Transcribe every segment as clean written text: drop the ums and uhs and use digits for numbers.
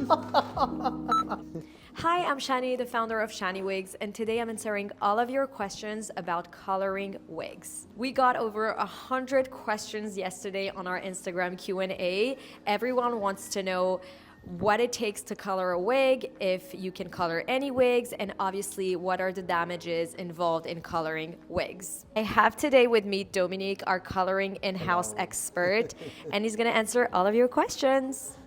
Hi, I'm Shani, the founder of Shani Wigs, and today I'm answering all of your questions about coloring wigs. We got over 100 questions yesterday on our Instagram Q&A. Everyone wants to know what it takes to color a wig, if you can color any wigs, and obviously what are the damages involved in coloring wigs. I have today with me Dominique, our coloring in-house expert, and he's gonna answer all of your questions.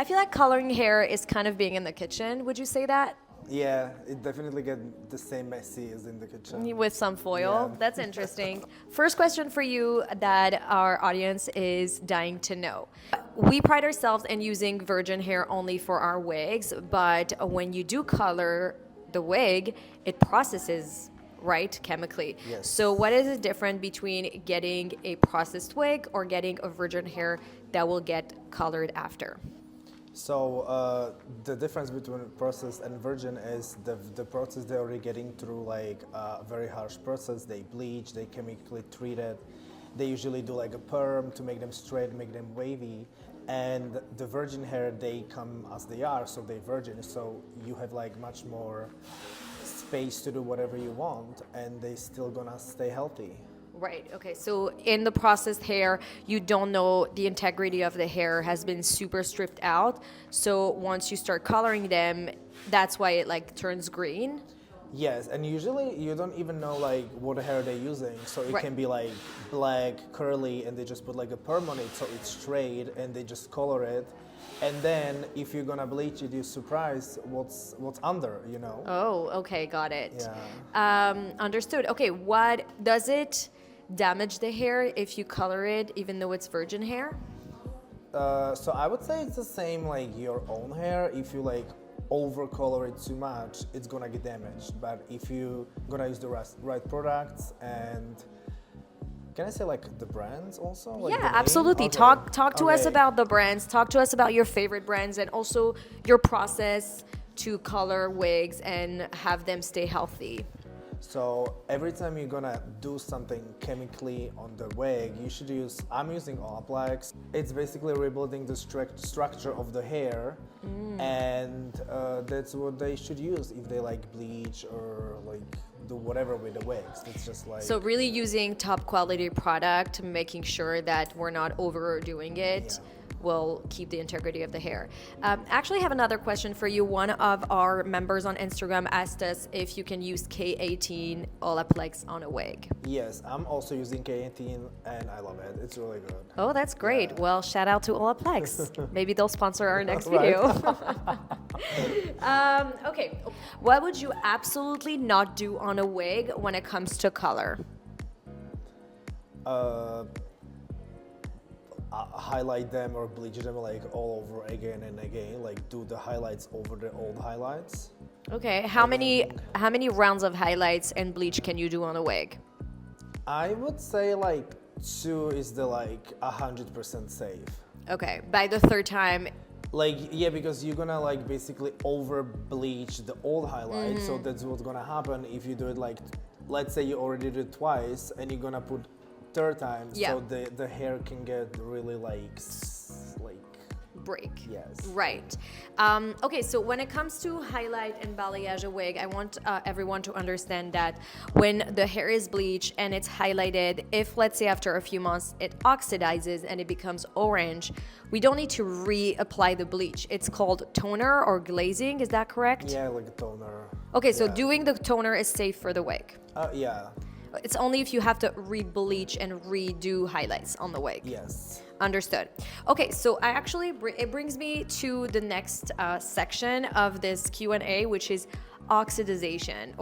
I feel like coloring hair is kind of being in the kitchen. Would you say that? Yeah, it definitely gets the same messy as in the kitchen. With some foil? Yeah. That's interesting. First question for you that our audience is dying to know. We pride ourselves in using virgin hair only for our wigs, but when you do color the wig, it processes, right, chemically. Yes. So what is the difference between getting a processed wig or getting a virgin hair that will get colored after? So the difference between processed and virgin is the process they're already getting through like a very harsh process. They bleach, they chemically treat it. They usually do like a perm to make them straight, make them wavy. And the virgin hair, they come as they are, so they're virgin. So you have like much more space to do whatever you want, and they still gonna stay healthy. Right. Okay. So in the processed hair, you don't know the integrity of the hair has been super stripped out. So once you start coloring them, that's why it like turns green. Yes, and usually you don't even know like what hair they're using. So it Right. can be like black, curly, and they just put like a perm on it, so it's straight, and they just color it. And then if you're gonna bleach it, you're surprised what's under, you know? Oh, okay. Got it. Yeah. Understood. Okay. What does it damage the hair if you color it, even though it's virgin hair? So I would say it's the same like your own hair. If you like overcolor it too much, it's gonna get damaged. But if you gonna use the right products, and can I say like the brands also? Like Yeah, the name? absolutely. Okay. Talk to us Okay. about the brands. Talk to us about your favorite brands and also your process to color wigs and have them stay healthy. So every time you're gonna do something chemically on the wig, you should use, I'm using Olaplex. It's basically rebuilding the structure of the hair, and that's what they should use if they like bleach or like do whatever with the wigs. It's just like... So really using top quality product, making sure that we're not overdoing it. Yeah. Will keep the integrity of the hair. Actually, I have another question for you. One of our members on Instagram asked us if you can use K18 Olaplex on a wig. Yes, I'm also using K18 and I love it. It's really good. Oh, that's great. Yeah. Well, shout out to Olaplex. Maybe they'll sponsor our next Right. video. Okay, what would you absolutely not do on a wig when it comes to color? Highlight them or bleach them like all over again and again, like do the highlights over the old highlights. Okay, how many rounds of highlights and bleach can you do on a wig? I would say like 2 is the like 100% safe. Okay, by the third time, Like, yeah, because you're gonna like basically over bleach the old highlights, so that's what's gonna happen if you do it like, let's say you already did it twice and you're gonna put third time, Yeah. so the hair can get really like break. yes. Right. Okay, so when it comes to highlight and balayage a wig, I want everyone to understand that when the hair is bleached and it's highlighted, if let's say after a few months it oxidizes and it becomes orange, we don't need to reapply the bleach. It's called toner or glazing, is that correct? Yeah, like a toner. Okay, so Yeah. doing the toner is safe for the wig. Yeah. It's only if you have to re-bleach and redo highlights on the wig. Yes. Understood. Okay, so I actually it brings me to the next section of this Q&A, which is oxidation,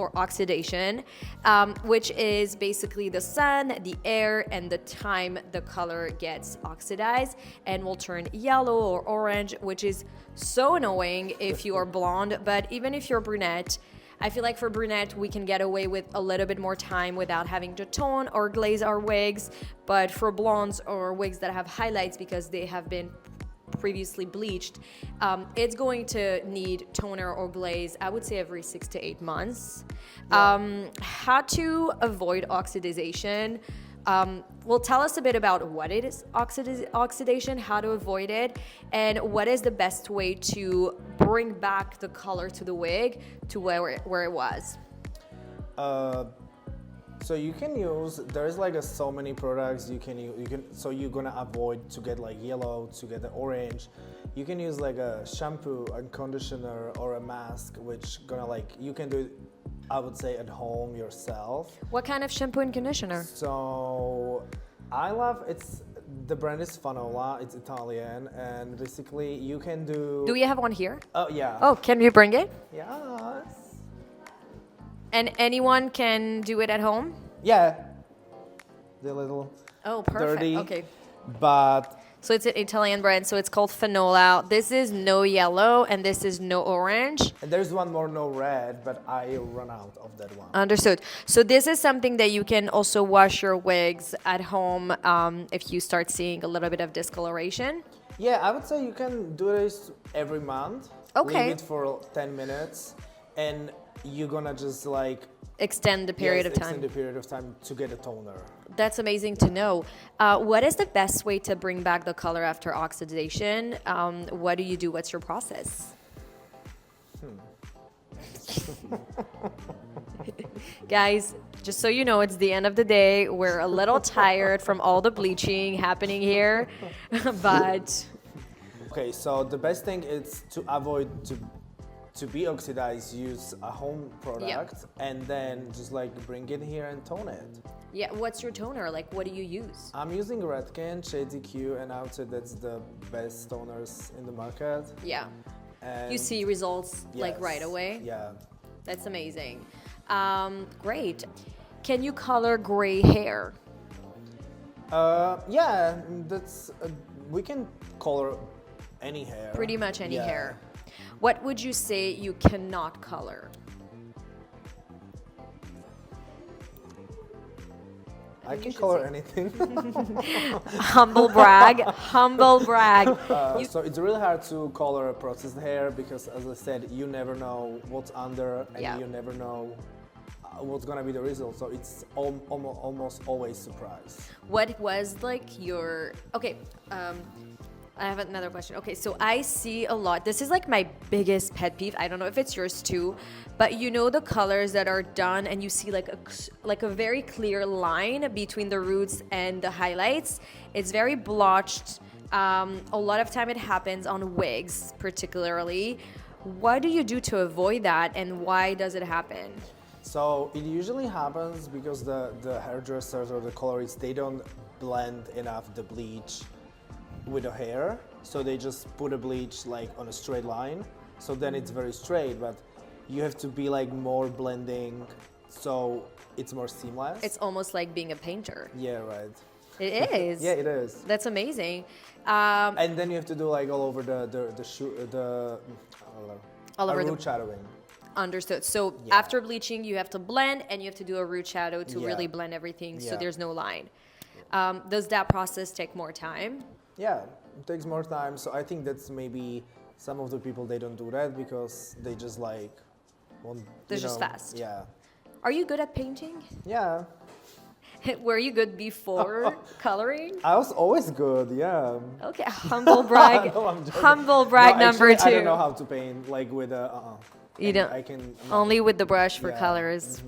which is basically the sun, the air, and the time the color gets oxidized and will turn yellow or orange, which is so annoying if you are blonde, but even if you're brunette, I feel like for brunette, we can get away with a little bit more time without having to tone or glaze our wigs. But for blondes or wigs that have highlights because they have been previously bleached, it's going to need toner or glaze, I would say every 6 to 8 months. Yeah. How to avoid oxidation? Well, tell us a bit about what it is, oxidation, how to avoid it, and what is the best way to bring back the color to the wig to where it was. So you can use, there's like so many products you can use, so you're gonna avoid to get like yellow, to get the orange. You can use like a shampoo and conditioner or a mask, which gonna like, you can do it, I would say, at home yourself. What kind of shampoo and conditioner? So the brand is Fanola, it's Italian, and basically you can do... Do we have one here? Oh, yeah. Oh, can we bring it? Yes. And anyone can do it at home? Yeah. The little Oh, perfect. dirty. Okay. But So it's an Italian brand, so it's called Fanola. This is no yellow and this is no orange. and there's one more, no red, but I run out of that one. Understood. So this is something that you can also wash your wigs at home if you start seeing a little bit of discoloration. Yeah, I would say you can do this every month. Okay. Leave it for 10 minutes, and you're gonna just like Extend the period of time. extend the period of time to get a toner. That's amazing to know. What is the best way to bring back the color after oxidation? What do you do? What's your process? Guys, just so you know, it's the end of the day. We're a little tired from all the bleaching happening here, but Okay, so the best thing is to avoid to be oxidized, use a home product, and then just like bring it here and tone it. yeah, what's your toner? Like, what do you use? I'm using Redken, Shade EQ, and I would say that's the best toners in the market. Yeah, And you see results like yes, right away. Yeah. That's amazing. Great. Can you color gray hair? Yeah, that's we can color any hair. Pretty much any Yeah. hair. What would you say you cannot color? I can should color say- anything. Humble brag. Humble brag. So it's really hard to color processed hair because, as I said, you never know what's under, and Yeah. you never know what's gonna be the result. So it's almost always surprise. What was like your okay? I have another question. Okay, so I see a lot. This is like my biggest pet peeve. I don't know if it's yours too, but you know the colors that are done, and you see like a very clear line between the roots and the highlights. It's very blotched. A lot of time it happens on wigs, particularly. What do you do to avoid that, and why does it happen? So it usually happens because the hairdressers or the colorists, they don't blend enough the bleach with the hair, so they just put a bleach like on a straight line, so then it's very straight, but you have to be like more blending so it's more seamless. It's almost like being a painter. Yeah, right. It is. Yeah, it is. That's amazing. And then you have to do like all over All over the- root shadowing. Understood. So Yeah. after bleaching, you have to blend and you have to do a root shadow to Yeah. really blend everything so Yeah. there's no line. Does that process take more time? Yeah, it takes more time. So I think that's maybe some of the people, they don't do that because they just like want. They're you just know, fast. Yeah. Are you good at painting? Yeah. Were you good before coloring? I was always good. Yeah. Okay, humble brag. No, I'm joking. Humble brag No, number actually, two. I don't know how to paint like with a. You don't. I can. Only with the brush for Yeah. colors.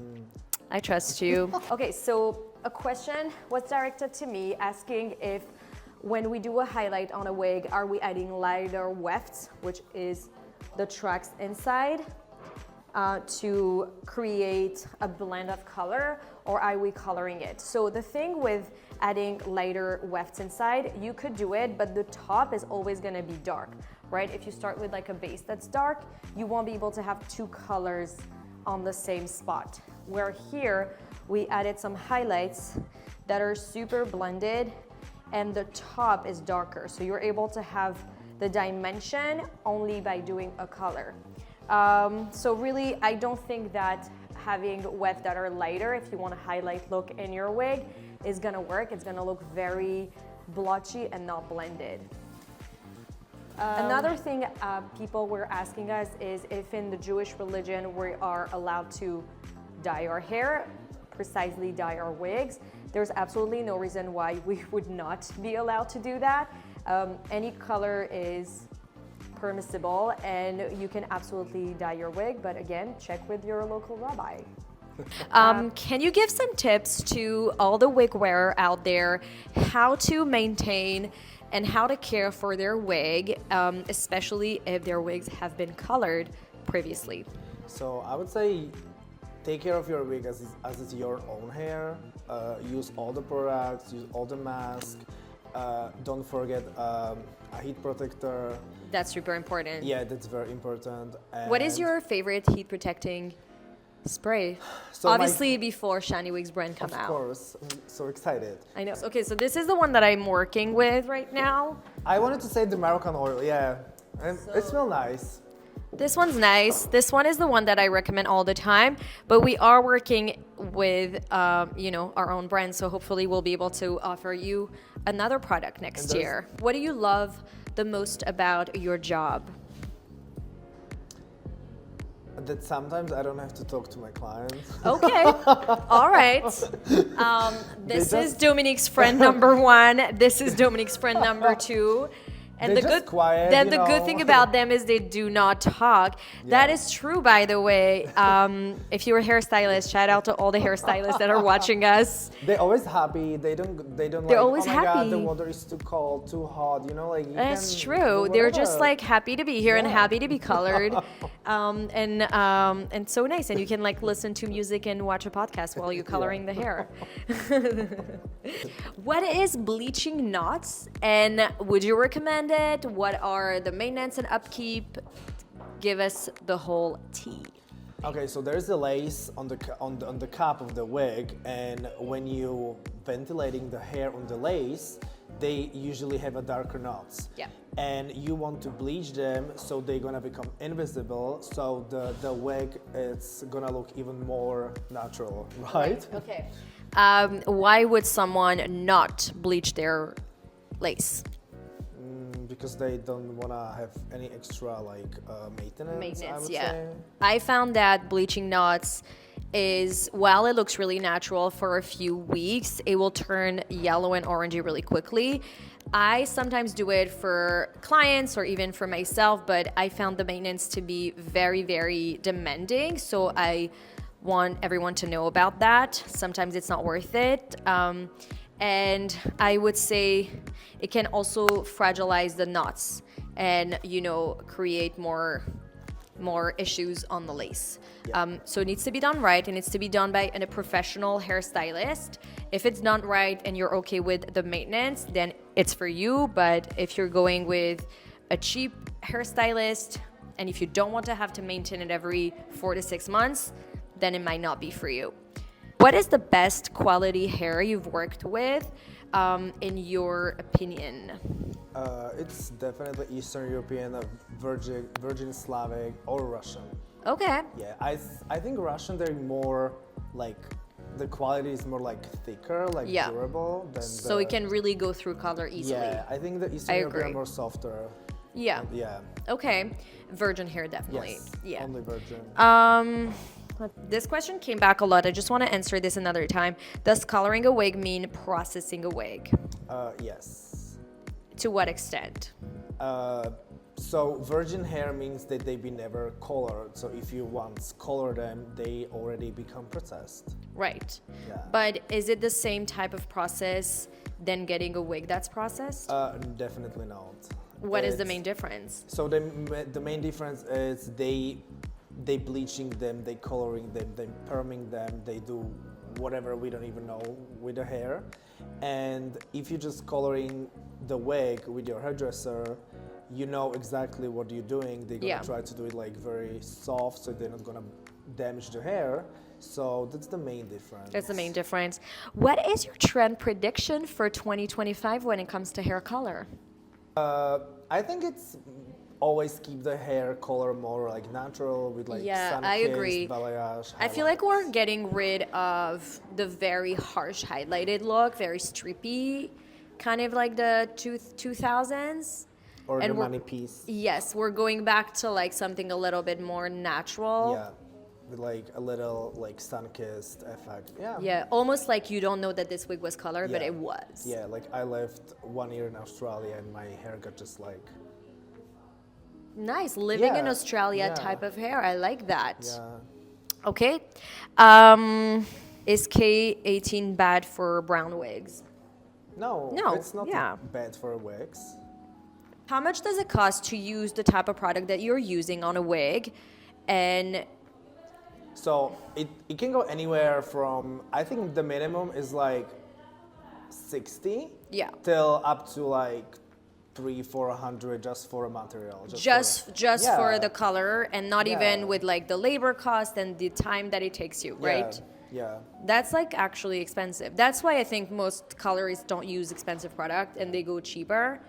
I trust you. Okay, so a question was directed to me asking if when we do a highlight on a wig, are we adding lighter wefts, which is the tracks inside, to create a blend of color, or are we coloring it? So the thing with adding lighter wefts inside, you could do it, but the top is always gonna be dark, right? If you start with like a base that's dark, you won't be able to have two colors on the same spot. Where here, we added some highlights that are super blended and the top is darker. So you're able to have the dimension only by doing a color. So really, I don't think that having wefts that are lighter, if you want a highlight look in your wig, is gonna work. It's gonna look very blotchy and not blended. Another thing people were asking us is if in the Jewish religion we are allowed to dye our hair, precisely dye our wigs. there's absolutely no reason why we would not be allowed to do that. Any color is permissible, and you can absolutely dye your wig, but again, check with your local rabbi. Can you give some tips to all the wig wearer out there how to maintain and how to care for their wig, especially if their wigs have been colored previously? So I would say take care of your wig as it's your own hair. Use all the products, use all the masks. Don't forget a heat protector. That's super important. Yeah, that's very important. What is And your favorite heat protecting spray? So Obviously before Shani Wig's brand come out. Of course, I'm so excited. I know. Okay, so this is the one that I'm working with right now. I wanted to say the Moroccan oil, yeah. And it smells nice. This one's nice. This one is the one that I recommend all the time, but we are working with, our own brand, so hopefully we'll be able to offer you another product next year. What do you love the most about your job? That sometimes I don't have to talk to my clients. Okay, all right. This is Dominique's friend number 1. This is Dominique's friend number 2. And They're just quiet, the good thing about them is they do not talk. Yeah. That is true, by the way. If you're a hairstylist, shout out to all the hairstylists that are watching us. They're always happy. They don't They're like, always oh my God, happy. the water is too cold, too hot. You know, like you That's can true. do They're just whatever. like happy to be here and Yeah. happy to be colored, and so nice. And you can like listen to music and watch a podcast while you're coloring the hair. What is bleaching knots, and would you recommend it? What are the maintenance and upkeep? Give us the whole tea. Okay, so there's a lace on the cap of the wig, and when you ventilating the hair on the lace, they usually have a darker knots. Yeah. And you want to bleach them so they're gonna become invisible, so the wig is gonna look even more natural, right? Okay. Why would someone not bleach their lace? Because they don't wanna have any extra maintenance. I would Yeah. say. I found that bleaching knots is, while it looks really natural for a few weeks, it will turn yellow and orangey really quickly. I sometimes do it for clients or even for myself, but I found the maintenance to be very, very demanding. So I want everyone to know about that. Sometimes it's not worth it. And I would say it can also fragilize the knots and, create more issues on the lace. Yeah. So it needs to be done right. It needs to be done by a professional hairstylist. If it's done right and you're okay with the maintenance, then it's for you. But if you're going with a cheap hairstylist and if you don't want to have to maintain it every 4 to 6 months, then it might not be for you. What is the best quality hair you've worked with, in your opinion? It's definitely Eastern European, Virgin Slavic, or Russian. Okay. Yeah, I think Russian, they're more the quality is more thicker, Yeah. durable than So it can really go through color easily. Yeah, I think the Eastern I European agree. are more softer. Yeah. Yeah. Okay. Virgin hair, definitely. Yes. Yeah. Only virgin. This question came back a lot. I just want to answer this another time. Does coloring a wig mean processing a wig? Yes. To what extent? So virgin hair means that they've been never colored. So if you once color them, they already become processed. Right. Yeah. But is it the same type of process than getting a wig that's processed? Definitely not. What is the It's- main difference? So the main difference is they bleaching them, they coloring them, they perming them, they do whatever we don't even know with the hair. And if you're just coloring the wig with your hairdresser, you know exactly what you're doing. They're gonna Yeah. try to do it very soft, so they're not gonna damage the hair. So that's the main difference. That's the main difference. What is your trend prediction for 2025 when it comes to hair color? I think it's always keep the hair color more natural with Yeah, sun I kissed, agree. balayage. I feel like we're getting rid of the very harsh highlighted look, very streepy, kind of like the 2000s. or and the we're- money piece. Yes, we're going back to something a little bit more natural. Yeah. with like a little like sun-kissed effect. Yeah. Yeah, almost like you don't know that this wig was colored, but Yeah. it was. Yeah, like I lived 1 year in Australia and my hair got just like, Nice, living in Yeah, Australia yeah. type of hair. I like that. yeah. Okay. Is K18 bad for brown wigs? No, No, it's not yeah. bad for wigs. How much does it cost to use the type of product that you're using on a wig? And So it can go anywhere from, I think the minimum is like 60 yeah, till up to like 300-400 just for a material. just Yeah. for the color and not Yeah. even with like the labor cost and the time that it takes you, right? Yeah. That's like actually expensive. That's why I think most colorists don't use expensive product and they go cheaper.